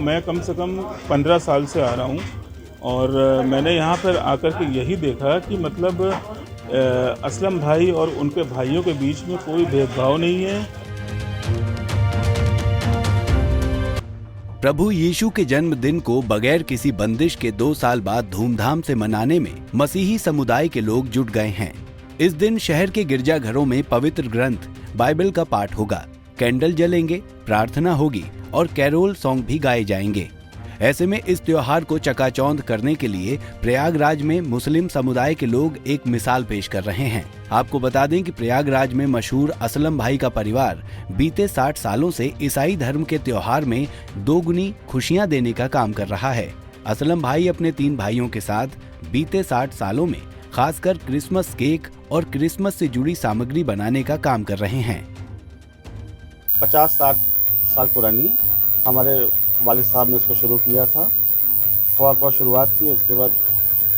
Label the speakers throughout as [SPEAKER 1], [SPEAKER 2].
[SPEAKER 1] मैं कम से कम 15 साल से आ रहा हूँ और मैंने यहाँ पर आकर के यही देखा कि मतलब असलम भाई और उनके भाइयों के बीच में कोई भेदभाव नहीं है।
[SPEAKER 2] प्रभु यीशु के जन्मदिन को बगैर किसी बंदिश के 2 साल बाद धूमधाम से मनाने में मसीही समुदाय के लोग जुट गए हैं। इस दिन शहर के गिरजाघरों में पवित्र ग्रंथ बाइबल का पाठ होगा, कैंडल जलेंगे, प्रार्थना होगी और कैरोल सॉन्ग भी गाए जाएंगे। ऐसे में इस त्योहार को चकाचौंध करने के लिए प्रयागराज में मुस्लिम समुदाय के लोग एक मिसाल पेश कर रहे हैं। आपको बता दें कि प्रयागराज में मशहूर असलम भाई का परिवार बीते 60 सालों से ईसाई धर्म के त्योहार में दोगुनी खुशियां देने का काम कर रहा है। असलम भाई अपने 3 भाइयों के साथ बीते 60 सालों में खासकर क्रिसमस केक और क्रिसमस से जुड़ी सामग्री बनाने का काम कर रहे हैं।
[SPEAKER 3] 50-60 साल पुरानी हमारे वालिद साहब ने इसको शुरू किया था। थोड़ा शुरुआत की, उसके बाद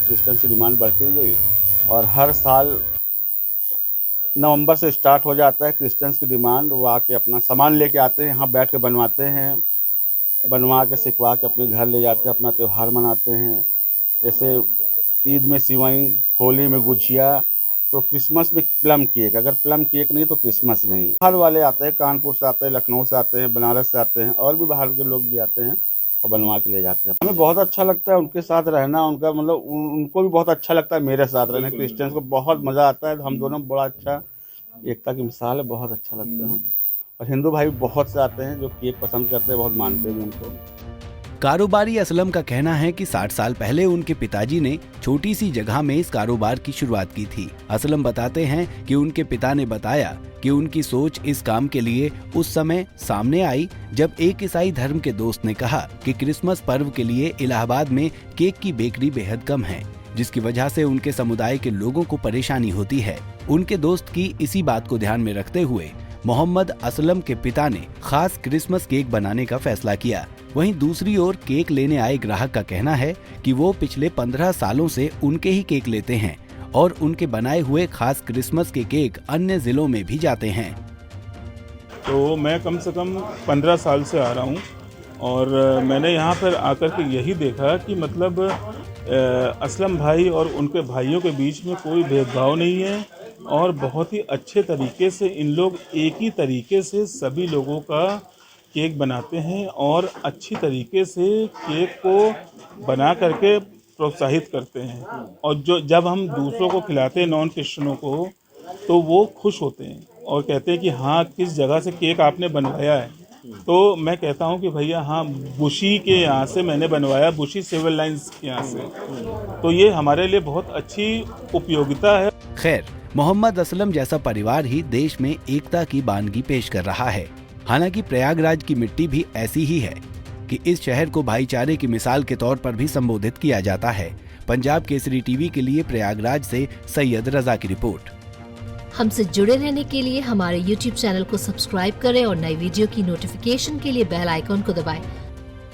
[SPEAKER 3] क्रिश्चियन की डिमांड बढ़ती गई और हर साल नवंबर से स्टार्ट हो जाता है क्रिश्चियंस की डिमांड। वो आके अपना सामान लेके आते हैं, यहाँ बैठ के बनवाते हैं, बनवा के सिकवा के अपने घर ले जाते हैं, अपना त्यौहार मनाते हैं। जैसे ईद में सिवई, होली में गुजिया, तो क्रिसमस में प्लम केक। अगर प्लम केक नहीं तो क्रिसमस नहीं। बाहर वाले आते हैं, कानपुर से आते हैं, लखनऊ से आते हैं, बनारस से आते हैं और भी बाहर के लोग भी आते हैं और बनवा के ले जाते हैं। हमें बहुत अच्छा लगता है उनके साथ रहना, उनका मतलब उनको भी बहुत अच्छा लगता है मेरे साथ रहना। क्रिश्चियंस को बहुत मज़ा आता है, हम दोनों बड़ा अच्छा एकता की मिसाल है, बहुत अच्छा लगता है। और हिंदू भाई बहुत से आते हैं जो केक पसंद करते हैं, बहुत मानते हैं उनको।
[SPEAKER 2] कारोबारी असलम का कहना है कि 60 साल पहले उनके पिताजी ने छोटी सी जगह में इस कारोबार की शुरुआत की थी। असलम बताते हैं कि उनके पिता ने बताया कि उनकी सोच इस काम के लिए उस समय सामने आई जब एक ईसाई धर्म के दोस्त ने कहा कि क्रिसमस पर्व के लिए इलाहाबाद में केक की बेकरी बेहद कम है, जिसकी वजह से उनके समुदाय के लोगों को परेशानी होती है। उनके दोस्त की इसी बात को ध्यान में रखते हुए मोहम्मद असलम के पिता ने खास क्रिसमस केक बनाने का फैसला किया। वहीं दूसरी ओर केक लेने आए ग्राहक का कहना है कि वो पिछले 15 सालों से उनके ही केक लेते हैं और उनके बनाए हुए खास क्रिसमस के केक अन्य जिलों में भी जाते हैं।
[SPEAKER 1] तो मैं कम से कम 15 साल से आ रहा हूँ और मैंने यहाँ पर आकर के यही देखा कि मतलब असलम भाई और उनके भाइयों के बीच में कोई भेदभाव नहीं है और बहुत ही अच्छे तरीके से इन लोग एक ही तरीके से सभी लोगों का केक बनाते हैं और अच्छी तरीके से केक को बना करके प्रोत्साहित करते हैं। और जब हम दूसरों को खिलाते हैं, नॉन क्रिश्चियनों को, तो वो खुश होते हैं और कहते हैं कि हाँ, किस जगह से केक आपने बनवाया है। तो मैं कहता हूँ कि भैया हाँ, बुशी के यहाँ से मैंने बनवाया, बुशी सिविल लाइंस के यहाँ से। तो ये हमारे लिए बहुत अच्छी उपयोगिता है।
[SPEAKER 2] खैर, मोहम्मद असलम जैसा परिवार ही देश में एकता की बानगी पेश कर रहा है। हालांकि प्रयागराज की मिट्टी भी ऐसी ही है कि इस शहर को भाईचारे की मिसाल के तौर पर भी संबोधित किया जाता है। पंजाब केसरी टीवी के लिए प्रयागराज से सैयद रजा की रिपोर्ट।
[SPEAKER 4] हमसे जुड़े रहने के लिए हमारे YouTube चैनल को सब्सक्राइब करें और नई वीडियो की नोटिफिकेशन के लिए बेल आइकॉन को दबाएं।